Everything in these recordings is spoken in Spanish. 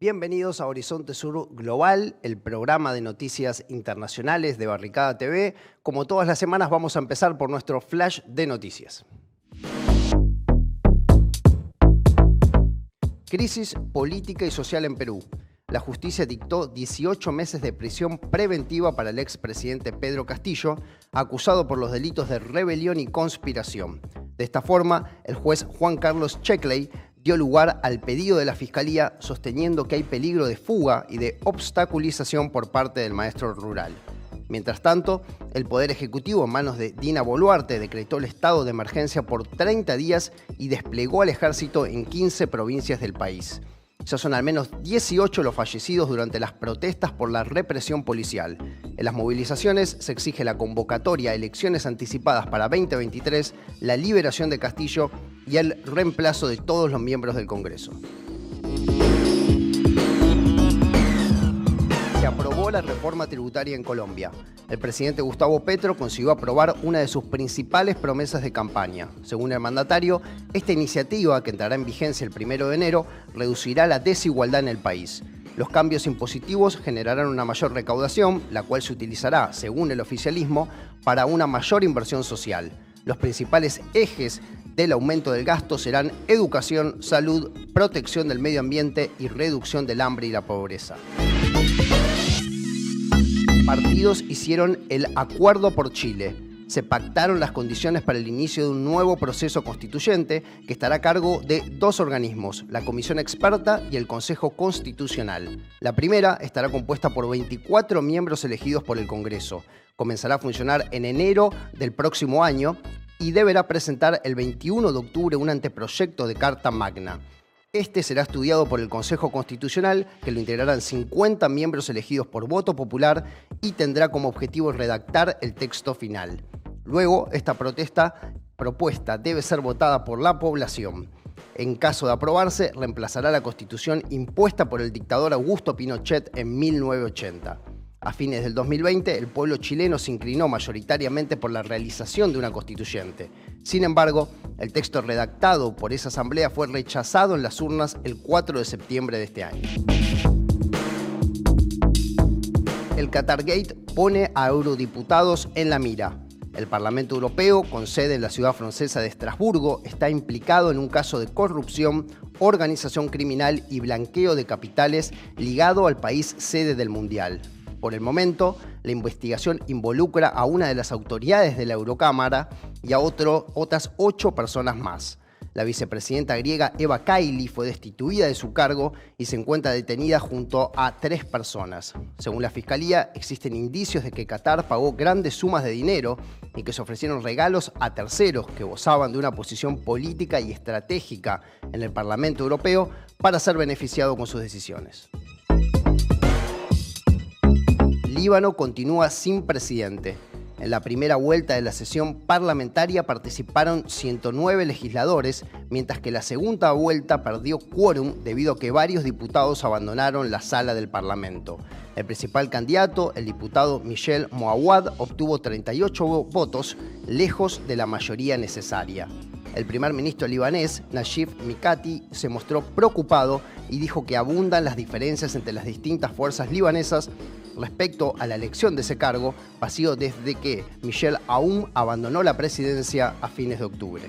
Bienvenidos a Horizonte Sur Global, el programa de noticias internacionales de Barricada TV. Como todas las semanas vamos a empezar por nuestro flash de noticias. Crisis política y social en Perú. La justicia dictó 18 meses de prisión preventiva para el expresidente Pedro Castillo, acusado por los delitos de rebelión y conspiración. De esta forma, el juez Juan Carlos Checkley dio lugar al pedido de la Fiscalía, sosteniendo que hay peligro de fuga y de obstaculización por parte del maestro rural. Mientras tanto, el Poder Ejecutivo, en manos de Dina Boluarte, decretó el estado de emergencia por 30 días y desplegó al ejército en 15 provincias del país. Ya son al menos 18 los fallecidos durante las protestas por la represión policial. En las movilizaciones se exige la convocatoria a elecciones anticipadas para 2023, la liberación de Castillo y el reemplazo de todos los miembros del Congreso. Se aprobó la reforma tributaria en Colombia. El presidente Gustavo Petro consiguió aprobar una de sus principales promesas de campaña. Según el mandatario, esta iniciativa, que entrará en vigencia el 1 de enero, reducirá la desigualdad en el país. Los cambios impositivos generarán una mayor recaudación, la cual se utilizará, según el oficialismo, para una mayor inversión social. Los principales ejes del aumento del gasto serán educación, salud, protección del medio ambiente y reducción del hambre y la pobreza. Partidos hicieron el Acuerdo por Chile. Se pactaron las condiciones para el inicio de un nuevo proceso constituyente que estará a cargo de dos organismos, la Comisión Experta y el Consejo Constitucional. La primera estará compuesta por 24 miembros elegidos por el Congreso. Comenzará a funcionar en enero del próximo año y deberá presentar el 21 de octubre un anteproyecto de Carta Magna. Este será estudiado por el Consejo Constitucional, que lo integrarán 50 miembros elegidos por voto popular y tendrá como objetivo redactar el texto final. Luego, esta propuesta debe ser votada por la población. En caso de aprobarse, reemplazará la Constitución impuesta por el dictador Augusto Pinochet en 1980. A fines del 2020, el pueblo chileno se inclinó mayoritariamente por la realización de una constituyente. Sin embargo, el texto redactado por esa asamblea fue rechazado en las urnas el 4 de septiembre de este año. El Qatargate pone a eurodiputados en la mira. El Parlamento Europeo, con sede en la ciudad francesa de Estrasburgo, está implicado en un caso de corrupción, organización criminal y blanqueo de capitales ligado al país sede del Mundial. Por el momento, la investigación involucra a una de las autoridades de la Eurocámara y a otras 8 personas más. La vicepresidenta griega Eva Kaili fue destituida de su cargo y se encuentra detenida junto a 3 personas. Según la Fiscalía, existen indicios de que Qatar pagó grandes sumas de dinero y que se ofrecieron regalos a terceros que gozaban de una posición política y estratégica en el Parlamento Europeo para ser beneficiado con sus decisiones. Líbano continúa sin presidente. En la primera vuelta de la sesión parlamentaria participaron 109 legisladores, mientras que la segunda vuelta perdió quórum debido a que varios diputados abandonaron la sala del Parlamento. El principal candidato, el diputado Michel Moawad, obtuvo 38 votos, lejos de la mayoría necesaria. El primer ministro libanés, Najib Mikati, se mostró preocupado y dijo que abundan las diferencias entre las distintas fuerzas libanesas respecto a la elección de ese cargo, vacío desde que Michel Aoun abandonó la presidencia a fines de octubre.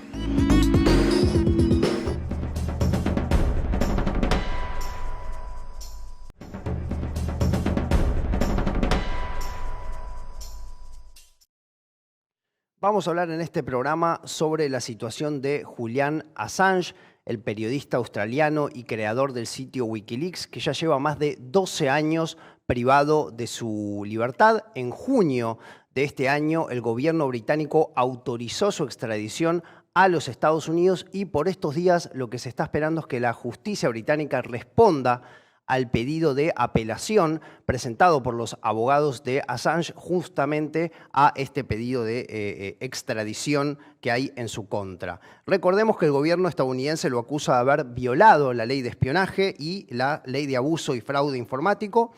Vamos a hablar en este programa sobre la situación de Julian Assange, el periodista australiano y creador del sitio Wikileaks, que ya lleva más de 12 años privado de su libertad. En junio de este año, el gobierno británico autorizó su extradición a los Estados Unidos y por estos días lo que se está esperando es que la justicia británica responda al pedido de apelación presentado por los abogados de Assange justamente a este pedido de extradición que hay en su contra. Recordemos que el gobierno estadounidense lo acusa de haber violado la ley de espionaje y la ley de abuso y fraude informático.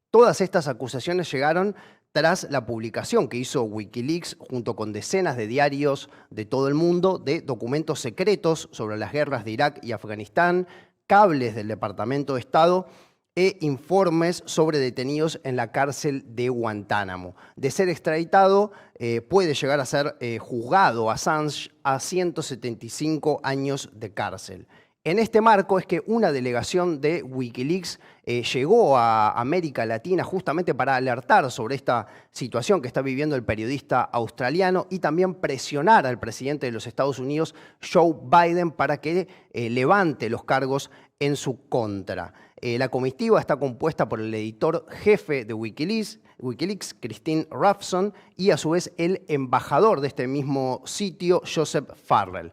Todas estas acusaciones llegaron tras la publicación que hizo Wikileaks junto con decenas de diarios de todo el mundo de documentos secretos sobre las guerras de Irak y Afganistán, cables del Departamento de Estado e informes sobre detenidos en la cárcel de Guantánamo. De ser extraditado, puede llegar a ser juzgado Assange a 175 años de cárcel. En este marco es que una delegación de Wikileaks llegó a América Latina justamente para alertar sobre esta situación que está viviendo el periodista australiano y también presionar al presidente de los Estados Unidos, Joe Biden, para que levante los cargos en su contra. La comitiva está compuesta por el editor jefe de Wikileaks, Christine Hrafson, y a su vez el embajador de este mismo sitio, Joseph Farrell.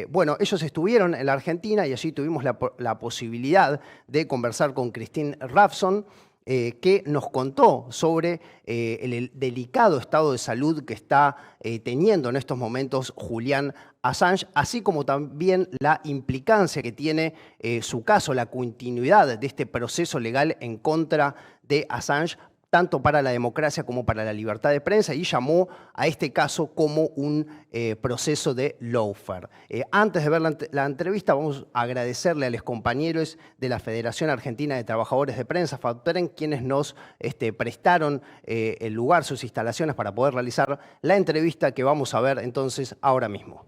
Bueno, ellos estuvieron en la Argentina y allí tuvimos la posibilidad de conversar con Christine Hrafson, que nos contó sobre el delicado estado de salud que está teniendo en estos momentos Julian Assange, así como también la implicancia que tiene su caso, la continuidad de este proceso legal en contra de Assange, tanto para la democracia como para la libertad de prensa, y llamó a este caso como un proceso de lawfare. Antes de ver la entrevista, vamos a agradecerle a los compañeros de la Federación Argentina de Trabajadores de Prensa, FADPREN, quienes nos prestaron el lugar, sus instalaciones, para poder realizar la entrevista que vamos a ver entonces ahora mismo.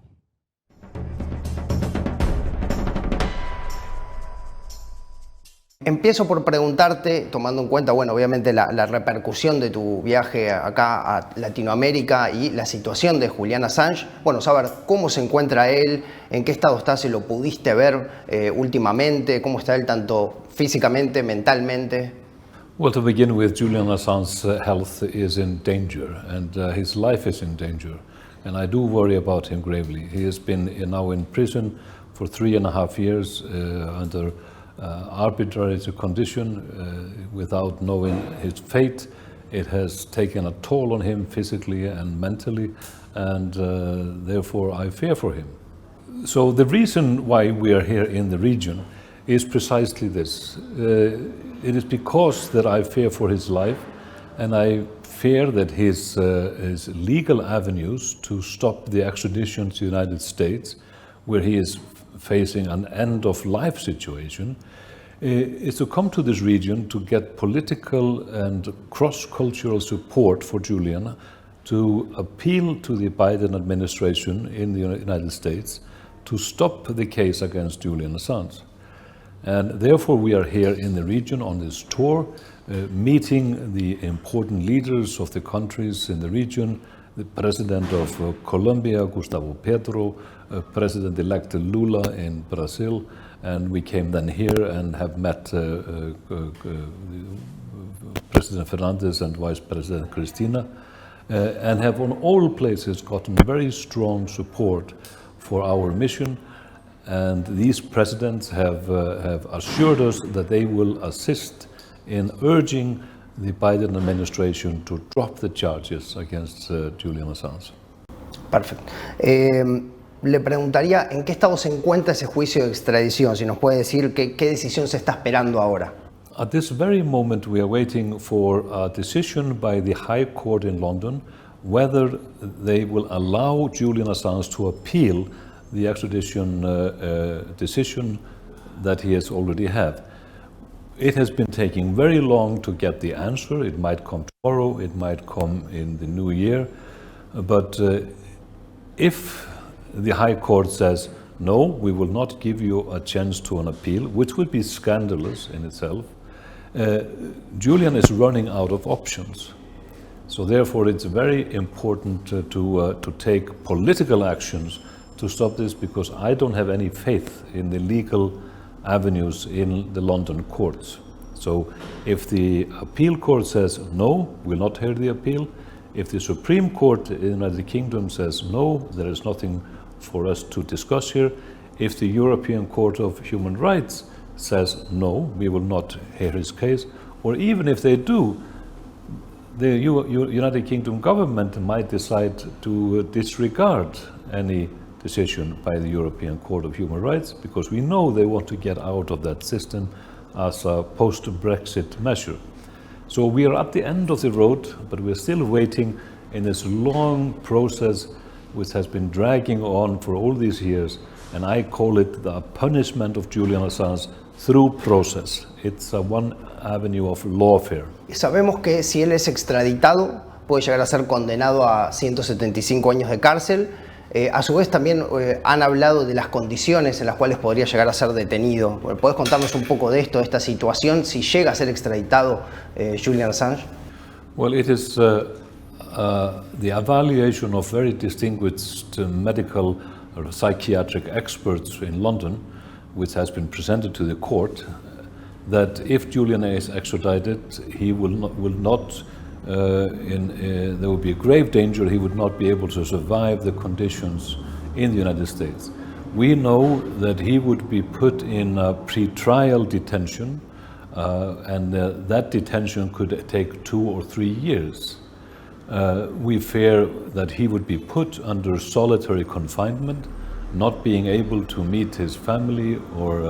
Empiezo por preguntarte, tomando en cuenta, bueno, obviamente la repercusión de tu viaje acá a Latinoamérica y la situación de Julian Assange, bueno, saber cómo se encuentra él, en qué estado está, si lo pudiste ver últimamente, cómo está él tanto físicamente, mentalmente. Well, to begin with, Julian Assange's health is in danger and his life is in danger. And I do worry about him gravely. He has been now in prison for 3.5 years under arbitrary condition without knowing his fate. It has taken a toll on him physically and mentally, and therefore I fear for him. So the reason why we are here in the region is precisely this. It is because that I fear for his life, and I fear that his legal avenues to stop the extradition to the United States, where he is facing an end-of-life situation, is to come to this region to get political and cross-cultural support for Julian, to appeal to the Biden administration in the United States to stop the case against Julian Assange. And therefore we are here in the region on this tour, meeting the important leaders of the countries in the region, the President of Colombia, Gustavo Petro, President-elect Lula in Brazil, and we came then here and have met President Fernandez and Vice President Cristina, and have on all places gotten very strong support for our mission. And these presidents have assured us that they will assist in urging the Biden administration to drop the charges against Julian Assange. Perfecto. Le preguntaría en qué estado se encuentra ese juicio de extradición, si nos puede decir qué decisión se está esperando ahora. At this very moment we are waiting for a decision by the High Court in London whether they will allow Julian Assange to appeal the extradition decision that he has already had. It has been taking very long to get the answer. It might come tomorrow, it might come in the new year, but if the High Court says, no, we will not give you a chance to an appeal, which would be scandalous in itself, Julian is running out of options. So therefore it's very important to take political actions to stop this, because I don't have any faith in the legal avenues in the London courts. So if the appeal court says no, we'll not hear the appeal. If the Supreme Court in the United Kingdom says no, there is nothing for us to discuss here. If the European Court of Human Rights says no, we will not hear his case. Or even if they do, the United Kingdom government might decide to disregard any decision by the European Court of Human Rights, because we know they want to get out of that system as a post-Brexit measure. So we are at the end of the road, but we're still waiting in this long process which has been dragging on for all these years and I call it the punishment of Julian Assange through process. It's one avenue of lawfare. Sabemos que si él es extraditado puede llegar a ser condenado a 175 años de cárcel. A su vez también han hablado de las condiciones en las cuales podría llegar a ser detenido. ¿Podés contarnos un poco de esto, de esta situación, si llega a ser extraditado Julian Assange? Well, it is the evaluation of very distinguished medical or psychiatric experts in London, which has been presented to the court, that if Julian is extradited, he there would be a grave danger he would not be able to survive the conditions in the United States. We know that he would be put in pre-trial detention, and that detention could take 2 or 3 years. We fear that he would be put under solitary confinement, not being able to meet his family or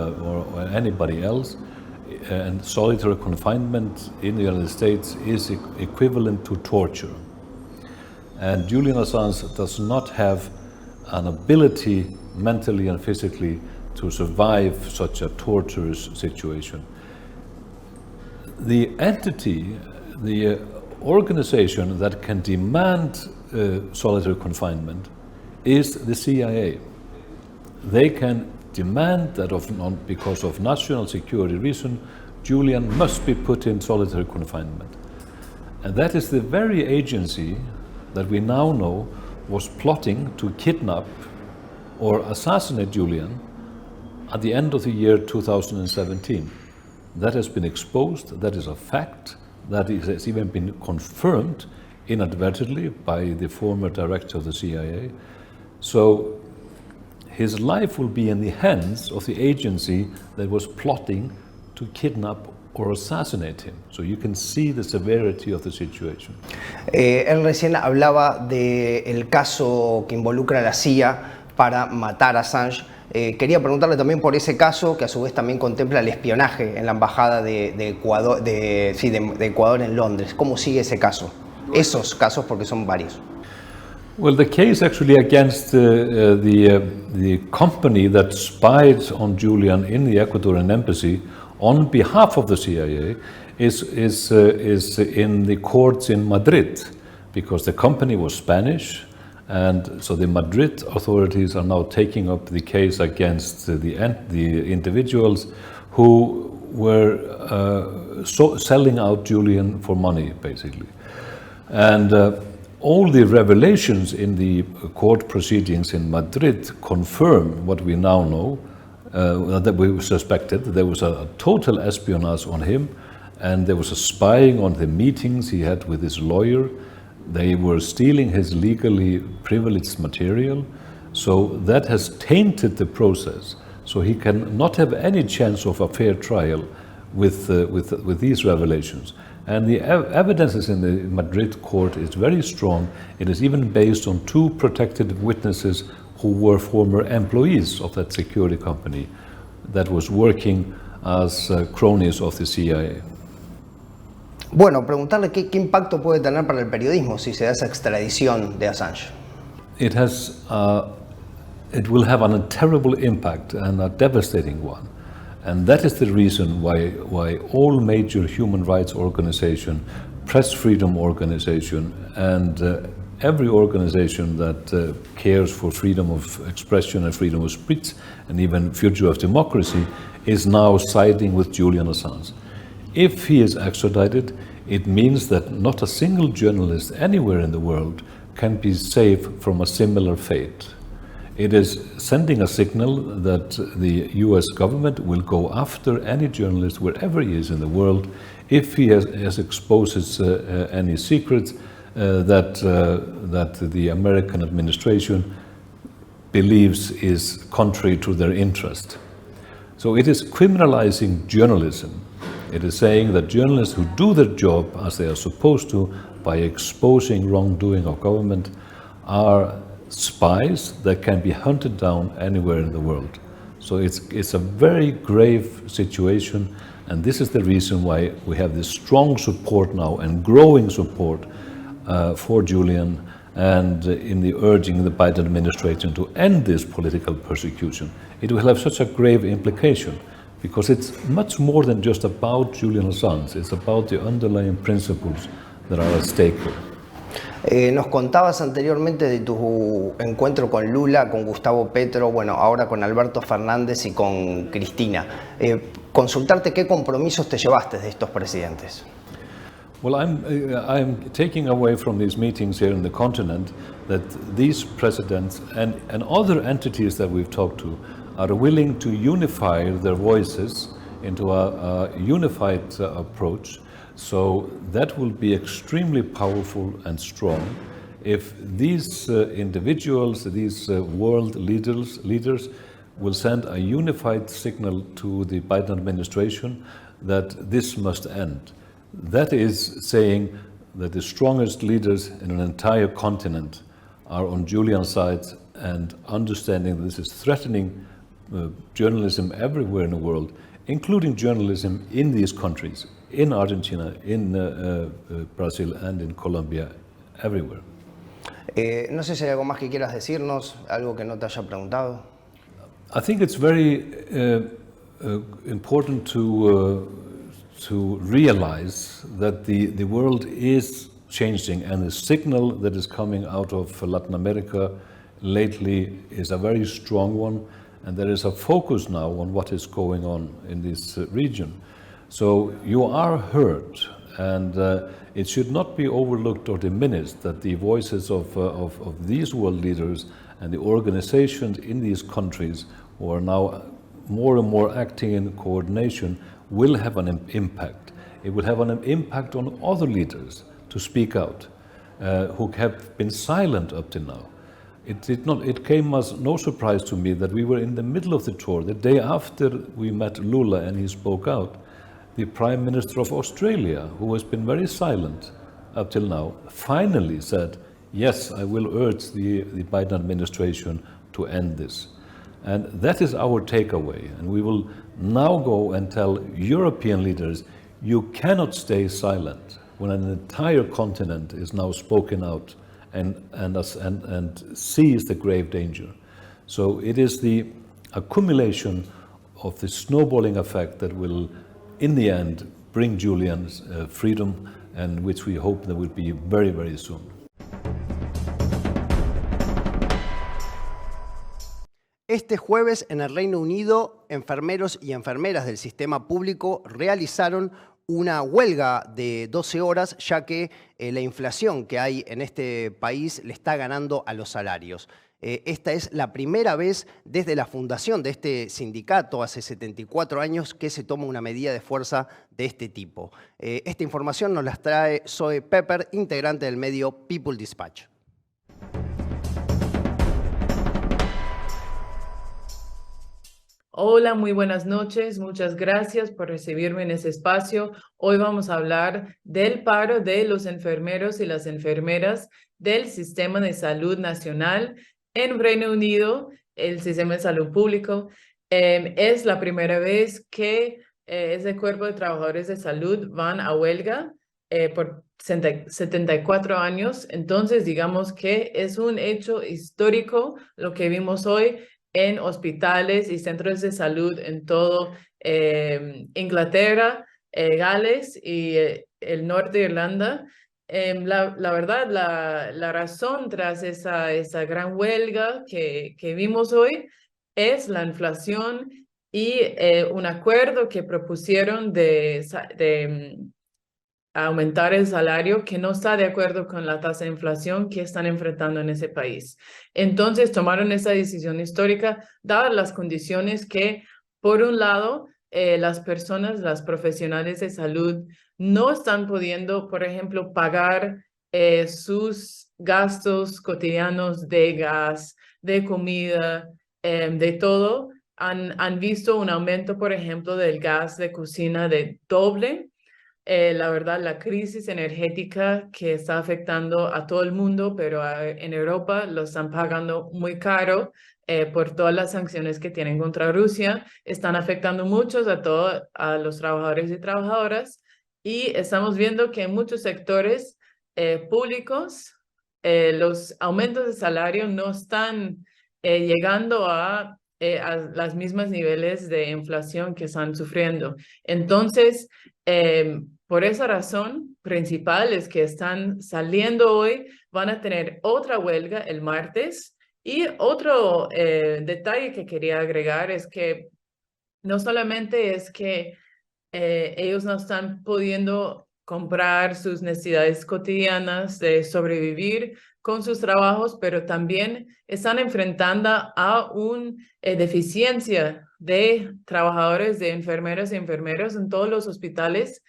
anybody else. And solitary confinement in the United States is equivalent to torture. And Julian Assange does not have an ability mentally and physically to survive such a torturous situation. The entity, the organization that can demand solitary confinement is the CIA. They can demand that because of national security reason, Julian must be put in solitary confinement. And that is the very agency that we now know was plotting to kidnap or assassinate Julian at the end of the year 2017. That has been exposed, that is a fact, that has even been confirmed inadvertently by the former director of the CIA. So his life will be in the hands of the agency that was plotting to kidnap or assassinate him. So you can see the severity of the situation. Él recién hablaba del caso que involucra a la CIA para matar a Assange. Quería preguntarle también por ese caso, que a su vez también contempla el espionaje en la embajada de Ecuador en Londres. ¿Cómo sigue ese caso? Esos casos, porque son varios. Well, the case actually against the company that spied on Julian in the Ecuadorian embassy on behalf of the CIA is in the courts in Madrid, because the company was Spanish, and so the Madrid authorities are now taking up the case against the individuals who were selling out Julian for money, basically. And all the revelations in the court proceedings in Madrid confirm what we now know, that we suspected. There was a total espionage on him, and there was a spying on the meetings he had with his lawyer. They were stealing his legally privileged material. So that has tainted the process. So he can not have any chance of a fair trial with these revelations. And the evidence in the Madrid court is very strong. It is even based on 2 protected witnesses who were former employees of that security company that was working as cronies of the CIA. Bueno, preguntarle qué impacto puede tener para el periodismo si se da esa extradición de Assange. It will have a terrible impact and a devastating one. And that is the reason why all major human rights organizations, press freedom organization, and every organization that cares for freedom of expression and freedom of speech, and even future of democracy, is now siding with Julian Assange. If he is extradited, it means that not a single journalist anywhere in the world can be safe from a similar fate. It is sending a signal that the US government will go after any journalist wherever he is in the world if he has exposes any secrets that the American administration believes is contrary to their interest. So it is criminalizing journalism. It is saying that journalists who do their job as they are supposed to by exposing wrongdoing of government are spies that can be hunted down anywhere in the world. So it's a very grave situation, and this is the reason why we have this strong support now and growing support for Julian, and in the urging the Biden administration to end this political persecution, it will have such a grave implication because it's much more than just about Julian Assange. It's about the underlying principles that are at stake here. Nos contabas anteriormente de tu encuentro con Lula, con Gustavo Petro, bueno, ahora con Alberto Fernández y con Cristina. Consultarte qué compromisos te llevaste de estos presidentes. Well, I'm taking away from these meetings here in the continent that these presidents and other entities that we've talked to are willing to unify their voices into a unified approach. So that will be extremely powerful and strong if these individuals, these world leaders will send a unified signal to the Biden administration that this must end. That is saying that the strongest leaders in an entire continent are on Julian's side and understanding that this is threatening journalism everywhere in the world, including journalism in these countries, in Argentina, in Brazil and in Colombia, everywhere. No sé si hay algo más que quieras decirnos, algo que no te haya preguntado. I think it's very important to realize that the world is changing, and the signal that is coming out of Latin America lately is a very strong one, and there is a focus now on what is going on in this region. So you are heard, and it should not be overlooked or diminished that the voices of these world leaders and the organizations in these countries who are now more and more acting in coordination will have an impact. It will have an impact on other leaders to speak out, who have been silent up till now. It came as no surprise to me that we were in the middle of the tour, the day after we met Lula and he spoke out. The Prime Minister of Australia, who has been very silent up till now, finally said, yes, I will urge the Biden administration to end this. And that is our takeaway. And we will now go and tell European leaders, you cannot stay silent when an entire continent is now spoken out and sees the grave danger. So it is the accumulation of the snowballing effect that will, in the end, bring Julian's freedom, and which we hope that will be very, very soon. Este jueves en el Reino Unido, enfermeros y enfermeras del sistema público realizaron una huelga de 12 horas, ya que la inflación que hay en este país le está ganando a los salarios. Esta es la primera vez desde la fundación de este sindicato, hace 74 años, que se toma una medida de fuerza de este tipo. Esta información nos la trae Zoe Pepper, integrante del medio People Dispatch. Hola, muy buenas noches. Muchas gracias por recibirme en este espacio. Hoy vamos a hablar del paro de los enfermeros y las enfermeras del Sistema de Salud Nacional en Reino Unido, el Sistema de Salud Público. Es la primera vez que ese cuerpo de trabajadores de salud van a huelga por 74 años. Entonces, digamos que es un hecho histórico lo que vimos hoy en hospitales y centros de salud en todo Inglaterra, Gales y el norte de Irlanda. La verdad, la razón tras esa gran huelga que vimos hoy es la inflación y un acuerdo que propusieron de aumentar el salario que no está de acuerdo con la tasa de inflación que están enfrentando en ese país. Entonces tomaron esa decisión histórica, dadas las condiciones que, por un lado, las personas, las profesionales de salud, no están pudiendo, por ejemplo, pagar sus gastos cotidianos de gas, de comida, de todo. Han visto un aumento, por ejemplo, del gas de cocina de doble. La verdad, la crisis energética que está afectando a todo el mundo, pero en Europa lo están pagando muy caro por todas las sanciones que tienen contra Rusia. Están afectando mucho a los trabajadores y trabajadoras, y estamos viendo que en muchos sectores públicos los aumentos de salario no están llegando a los mismos niveles de inflación que están sufriendo. Entonces, por esa razón principal es que están saliendo hoy, van a tener otra huelga el martes. Y otro detalle que quería agregar es que no solamente es que ellos no están pudiendo comprar sus necesidades cotidianas de sobrevivir con sus trabajos, pero también están enfrentando a una deficiencia de trabajadores, de enfermeras y enfermeros en todos los hospitales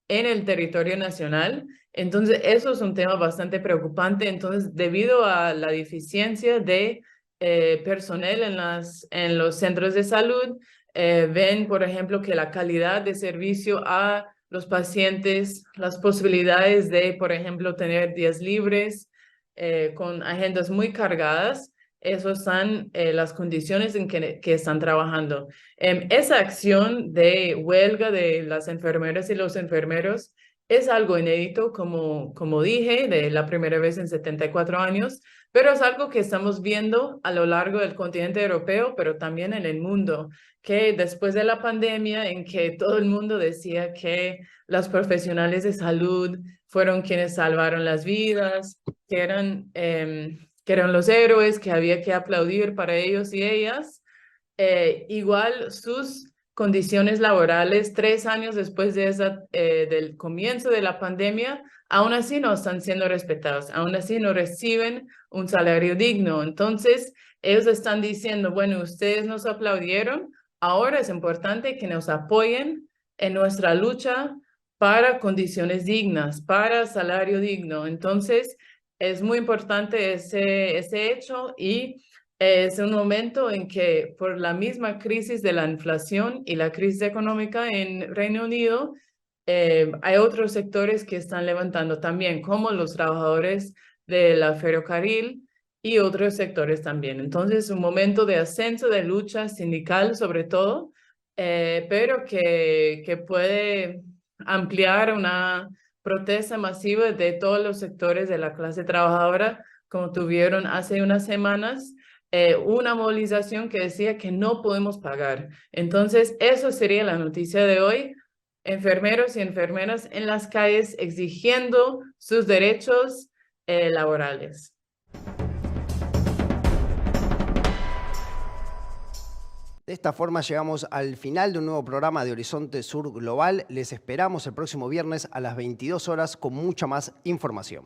en el territorio nacional. Entonces, eso es un tema bastante preocupante. Entonces, debido a la deficiencia de personal en los centros de salud, ven, por ejemplo, que la calidad de servicio a los pacientes, las posibilidades de, por ejemplo, tener días libres con agendas muy cargadas, esas son las condiciones en que están trabajando. Esa acción de huelga de las enfermeras y los enfermeros es algo inédito, como dije, de la primera vez en 74 años, pero es algo que estamos viendo a lo largo del continente europeo, pero también en el mundo, que después de la pandemia, en que todo el mundo decía que los profesionales de salud fueron quienes salvaron las vidas, que eran los héroes, que había que aplaudir para ellos y ellas, igual sus condiciones laborales 3 años después del comienzo de la pandemia, aún así no están siendo respetados, aún así no reciben un salario digno. Entonces, ellos están diciendo, bueno, ustedes nos aplaudieron, ahora es importante que nos apoyen en nuestra lucha para condiciones dignas, para salario digno. Entonces, es muy importante ese hecho y es un momento en que por la misma crisis de la inflación y la crisis económica en Reino Unido, hay otros sectores que están levantando también, como los trabajadores de la ferrocarril y otros sectores también. Entonces, un momento de ascenso, de lucha sindical sobre todo, pero que puede ampliar una protesta masiva de todos los sectores de la clase trabajadora, como tuvieron hace unas semanas, una movilización que decía que no podemos pagar. Entonces, eso sería la noticia de hoy. Enfermeros y enfermeras en las calles exigiendo sus derechos laborales. De esta forma llegamos al final de un nuevo programa de Horizonte Sur Global. Les esperamos el próximo viernes a las 22 horas con mucha más información.